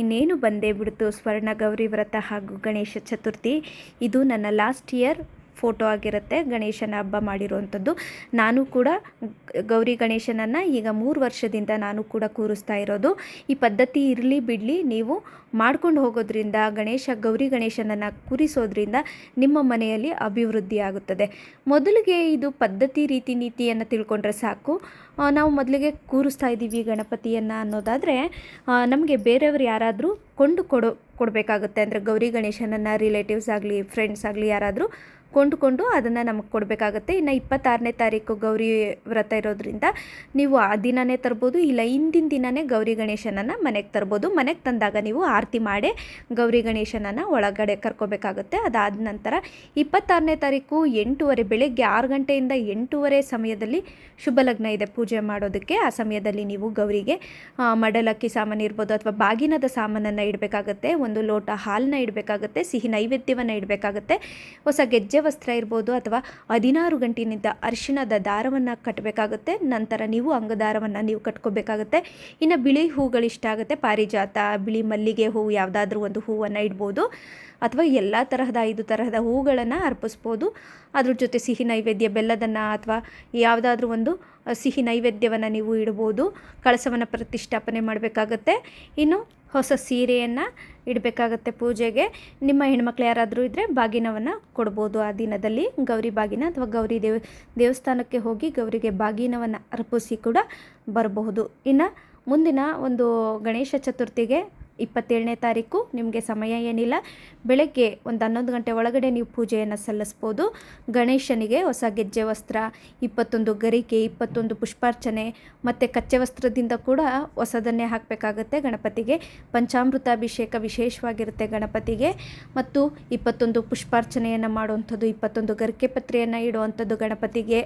ಇನ್ನೇನು ಬಂದೇ ಬಿಡ್ತು ಸ್ವರ್ಣ ಗೌರಿ ವ್ರತ ಹಾಗೂ ಗಣೇಶ ಚತುರ್ಥಿ. ಇದು ನನ್ನ ಲಾಸ್ಟ್ ಇಯರ್ ಫೋಟೋ ಆಗಿರುತ್ತೆ, ಗಣೇಶನ ಹಬ್ಬ ಮಾಡಿರುವಂಥದ್ದು. ನಾನು ಕೂಡ ಗೌರಿ ಗಣೇಶನನ್ನು ಈಗ 3 ವರ್ಷದಿಂದ ನಾನು ಕೂಡ ಕೂರಿಸ್ತಾ ಇರೋದು. ಈ ಪದ್ಧತಿ ಇರಲಿ ಬಿಡಲಿ, ನೀವು ಮಾಡ್ಕೊಂಡು ಹೋಗೋದ್ರಿಂದ, ಗೌರಿ ಗಣೇಶನನ್ನು ಕೂರಿಸೋದ್ರಿಂದ ನಿಮ್ಮ ಮನೆಯಲ್ಲಿ ಅಭಿವೃದ್ಧಿ ಆಗುತ್ತದೆ. ಮೊದಲಿಗೆ ಇದು ಪದ್ಧತಿ ರೀತಿ ನೀತಿಯನ್ನು ತಿಳ್ಕೊಂಡ್ರೆ ಸಾಕು. ನಾವು ಮೊದಲಿಗೆ ಕೂರಿಸ್ತಾ ಇದ್ದೀವಿ ಗಣಪತಿಯನ್ನು ಅನ್ನೋದಾದರೆ, ನಮಗೆ ಬೇರೆಯವರು ಯಾರಾದರೂ ಕೊಡಬೇಕಾಗುತ್ತೆ. ಅಂದರೆ ಗೌರಿ ಗಣೇಶನನ್ನು ರಿಲೇಟಿವ್ಸ್ ಆಗಲಿ, ಫ್ರೆಂಡ್ಸ್ ಆಗಲಿ ಯಾರಾದರೂ ಕೊಂಡುಕೊಂಡು ಅದನ್ನು ನಮಗೆ ಕೊಡಬೇಕಾಗತ್ತೆ. ಇನ್ನು 26ನೇ ತಾರೀಕು ಗೌರಿ ವ್ರತ ಇರೋದ್ರಿಂದ ನೀವು ಆ ದಿನವೇ ತರ್ಬೋದು, ಇಲ್ಲ ಹಿಂದಿನ ದಿನವೇ ಗೌರಿ ಗಣೇಶನನ್ನು ಮನೆಗೆ ತರ್ಬೋದು. ಮನೆಗೆ ತಂದಾಗ ನೀವು ಆರತಿ ಮಾಡಿ ಗೌರಿ ಗಣೇಶನನ್ನು ಒಳಗಡೆ ಕರ್ಕೋಬೇಕಾಗುತ್ತೆ. ಅದಾದ ನಂತರ 26ನೇ ತಾರೀಕು 8:30 ಬೆಳಗ್ಗೆ 6 ಗಂಟೆಯಿಂದ 8:30 ಸಮಯದಲ್ಲಿ ಶುಭ ಲಗ್ನ ಇದೆ ಪೂಜೆ ಮಾಡೋದಕ್ಕೆ. ಆ ಸಮಯದಲ್ಲಿ ನೀವು ಗೌರಿಗೆ ಮಡಲಕ್ಕಿ ಸಾಮಾನು ಇರ್ಬೋದು ಅಥವಾ ಬಾಗಿನದ ಸಾಮಾನನ್ನು ಇಡಬೇಕಾಗತ್ತೆ. ಒಂದು ಲೋಟ ಹಾಲನ್ನ ಇಡಬೇಕಾಗತ್ತೆ, ಸಿಹಿ ನೈವೇದ್ಯವನ್ನು ಇಡಬೇಕಾಗತ್ತೆ, ಹೊಸ ಗೆಜ್ಜೆ ವಸ್ತ್ರ ಇರ್ಬೋದು ಅಥವಾ 16 ಗಂಟಿನಿಂದ ಅರಿಶಿಣದ ದಾರವನ್ನು ಕಟ್ಟಬೇಕಾಗುತ್ತೆ. ನಂತರ ನೀವು ಅಂಗದಾರವನ್ನು ನೀವು ಕಟ್ಕೋಬೇಕಾಗುತ್ತೆ. ಇನ್ನು ಬಿಳಿ ಹೂಗಳು ಇಷ್ಟ ಆಗುತ್ತೆ, ಪಾರಿಜಾತ, ಬಿಳಿ ಮಲ್ಲಿಗೆ ಹೂವು, ಯಾವುದಾದ್ರೂ ಒಂದು ಹೂವನ್ನು ಇಡ್ಬೋದು ಅಥವಾ ಎಲ್ಲ ತರಹದ 5 ತರಹದ ಹೂಗಳನ್ನು ಅರ್ಪಿಸ್ಬೋದು. ಅದ್ರ ಜೊತೆ ಸಿಹಿ ನೈವೇದ್ಯ ಬೆಲ್ಲದನ್ನು ಅಥವಾ ಯಾವುದಾದ್ರೂ ಒಂದು ಸಿಹಿ ನೈವೇದ್ಯವನ್ನು ನೀವು ಇಡ್ಬೋದು. ಕಳಸವನ್ನು ಪ್ರತಿಷ್ಠಾಪನೆ ಮಾಡಬೇಕಾಗತ್ತೆ. ಇನ್ನು ಹೊಸ ಸೀರೆಯನ್ನು ಇಡಬೇಕಾಗತ್ತೆ ಪೂಜೆಗೆ. ನಿಮ್ಮ ಹೆಣ್ಮಕ್ಳು ಯಾರಾದರೂ ಇದ್ದರೆ ಬಾಗಿನವನ್ನು ಕೊಡ್ಬೋದು. ಆ ದಿನದಲ್ಲಿ ಗೌರಿ ಬಾಗಿನ ಅಥವಾ ಗೌರಿ ದೇವಸ್ಥಾನಕ್ಕೆ ಹೋಗಿ ಗೌರಿಗೆ ಬಾಗಿನವನ್ನು ಅರ್ಪಿಸಿ ಕೂಡ ಬರಬಹುದು. ಇನ್ನು ಮುಂದಿನ ಒಂದು ಗಣೇಶ ಚತುರ್ಥಿಗೆ 27ನೇ ತಾರೀಕು ನಿಮಗೆ ಸಮಯ ಏನಿಲ್ಲ, ಬೆಳಗ್ಗೆ ಒಂದು 11 ಗಂಟೆ ಒಳಗಡೆ ನೀವು ಪೂಜೆಯನ್ನು ಸಲ್ಲಿಸ್ಬೋದು. ಗಣೇಶನಿಗೆ ಹೊಸ ಗೆಜ್ಜೆ ವಸ್ತ್ರ, 21 ಗರಿಕೆ, 21 ಪುಷ್ಪಾರ್ಚನೆ ಮತ್ತು ಕಚ್ಚೆ ವಸ್ತ್ರದಿಂದ ಕೂಡ ಹೊಸದನ್ನೇ ಹಾಕಬೇಕಾಗತ್ತೆ. ಗಣಪತಿಗೆ ಪಂಚಾಮೃತಾಭಿಷೇಕ ವಿಶೇಷವಾಗಿರುತ್ತೆ ಗಣಪತಿಗೆ. ಮತ್ತು 21 ಪುಷ್ಪಾರ್ಚನೆಯನ್ನು ಮಾಡುವಂಥದ್ದು, 21 ಗರಿಕೆ ಪತ್ರೆಯನ್ನು ಇಡುವಂಥದ್ದು ಗಣಪತಿಗೆ.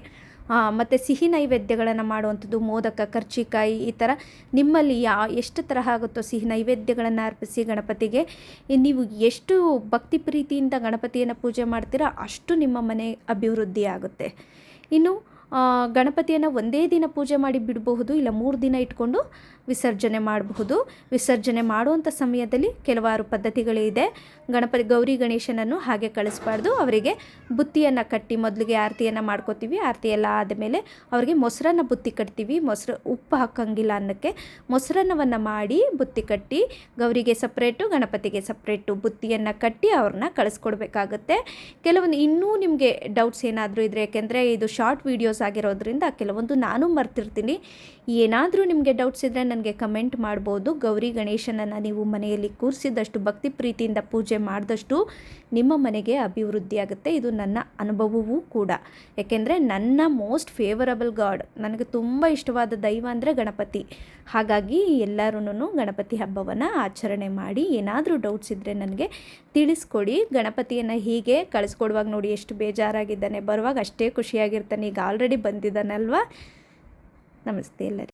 ಮತ್ತು ಸಿಹಿ ನೈವೇದ್ಯಗಳನ್ನು ಮಾಡುವಂಥದ್ದು, ಮೋದಕ, ಕರ್ಚಿಕಾಯಿ, ಈ ಥರ ನಿಮ್ಮಲ್ಲಿ ಎಷ್ಟು ತರಹ ಆಗುತ್ತೋ ಸಿಹಿ ನೈವೇದ್ಯಗಳನ್ನು ಅರ್ಪಿಸಿ ಗಣಪತಿಗೆ. ನೀವು ಎಷ್ಟು ಭಕ್ತಿ ಪ್ರೀತಿಯಿಂದ ಗಣಪತಿಯನ್ನು ಪೂಜೆ ಮಾಡ್ತೀರಾ ಅಷ್ಟು ನಿಮ್ಮ ಮನೆ ಅಭಿವೃದ್ಧಿ ಆಗುತ್ತೆ. ಇನ್ನು ಗಣಪತಿಯನ್ನು ಒಂದೇ ದಿನ ಪೂಜೆ ಮಾಡಿ ಬಿಡಬಹುದು, ಇಲ್ಲ 3 ದಿನ ಇಟ್ಕೊಂಡು ವಿಸರ್ಜನೆ ಮಾಡಬಹುದು. ವಿಸರ್ಜನೆ ಮಾಡುವಂಥ ಸಮಯದಲ್ಲಿ ಕೆಲವಾರು ಪದ್ಧತಿಗಳಿದೆ. ಗೌರಿ ಗಣೇಶನನ್ನು ಹಾಗೆ ಕಳಿಸ್ಬಾರ್ದು. ಅವರಿಗೆ ಬುತ್ತಿಯನ್ನು ಕಟ್ಟಿ ಮೊದಲಿಗೆ ಆರತಿಯನ್ನು ಮಾಡ್ಕೋತೀವಿ. ಆರತಿ ಎಲ್ಲ ಆದಮೇಲೆ ಅವರಿಗೆ ಮೊಸರನ್ನ ಬುತ್ತಿ ಕಟ್ತೀವಿ. ಉಪ್ಪು ಹಾಕಂಗಿಲ್ಲ ಅನ್ನಕ್ಕೆ ಮೊಸರನ್ನವನ್ನು ಮಾಡಿ ಬುತ್ತಿ ಕಟ್ಟಿ ಗೌರಿಗೆ ಸಪ್ರೇಟು, ಗಣಪತಿಗೆ ಸಪ್ರೇಟು ಬುತ್ತಿಯನ್ನು ಕಟ್ಟಿ ಅವ್ರನ್ನ ಕಳಿಸ್ಕೊಡ್ಬೇಕಾಗತ್ತೆ. ಕೆಲವೊಂದು ಇನ್ನೂ ನಿಮಗೆ ಡೌಟ್ಸ್ ಏನಾದರೂ ಇದ್ದರೆ, ಯಾಕೆಂದರೆ ಇದು ಶಾರ್ಟ್ ವೀಡಿಯೋಸ್ ಆಗಿರೋದ್ರಿಂದ ಕೆಲವೊಂದು ನಾನು ಮರ್ತಿರ್ತೀನಿ. ಏನಾದರೂ ನಿಮಗೆ ಡೌಟ್ಸ್ ಇದ್ದರೆ ನನಗೆ ಕಮೆಂಟ್ ಮಾಡ್ಬೋದು. ಗೌರಿ ಗಣೇಶನನ್ನು ನೀವು ಮನೆಯಲ್ಲಿ ಕೂರಿಸಿದಷ್ಟು, ಭಕ್ತಿ ಪ್ರೀತಿಯಿಂದ ಪೂಜೆ ಮಾಡಿದಷ್ಟು ನಿಮ್ಮ ಮನೆಗೆ ಅಭಿವೃದ್ಧಿ ಆಗುತ್ತೆ. ಇದು ನನ್ನ ಅನುಭವವೂ ಕೂಡ. ಯಾಕೆಂದರೆ ನನ್ನ ಮೋಸ್ಟ್ ಫೇವರಬಲ್ ಗಾಡ್, ನನಗೆ ತುಂಬ ಇಷ್ಟವಾದ ದೈವ ಅಂದರೆ ಗಣಪತಿ. ಹಾಗಾಗಿ ಎಲ್ಲರೂ ಗಣಪತಿ ಹಬ್ಬವನ್ನು ಆಚರಣೆ ಮಾಡಿ. ಏನಾದರೂ ಡೌಟ್ಸ್ ಇದ್ದರೆ ನನಗೆ ತಿಳಿಸ್ಕೊಡಿ. ಗಣಪತಿಯನ್ನು ಹೀಗೆ ಕಳಿಸ್ಕೊಡುವಾಗ ನೋಡಿ ಎಷ್ಟು ಬೇಜಾರಾಗಿದ್ದಾನೆ, ಬರುವಾಗ ಅಷ್ಟೇ ಖುಷಿಯಾಗಿರ್ತಾನೆ. ಈಗ ಆಲ್ರೆಡಿ ಬಂದಿದ್ದಾನಲ್ವ. ನಮಸ್ತೆ ಎಲ್ಲರಿಗೂ.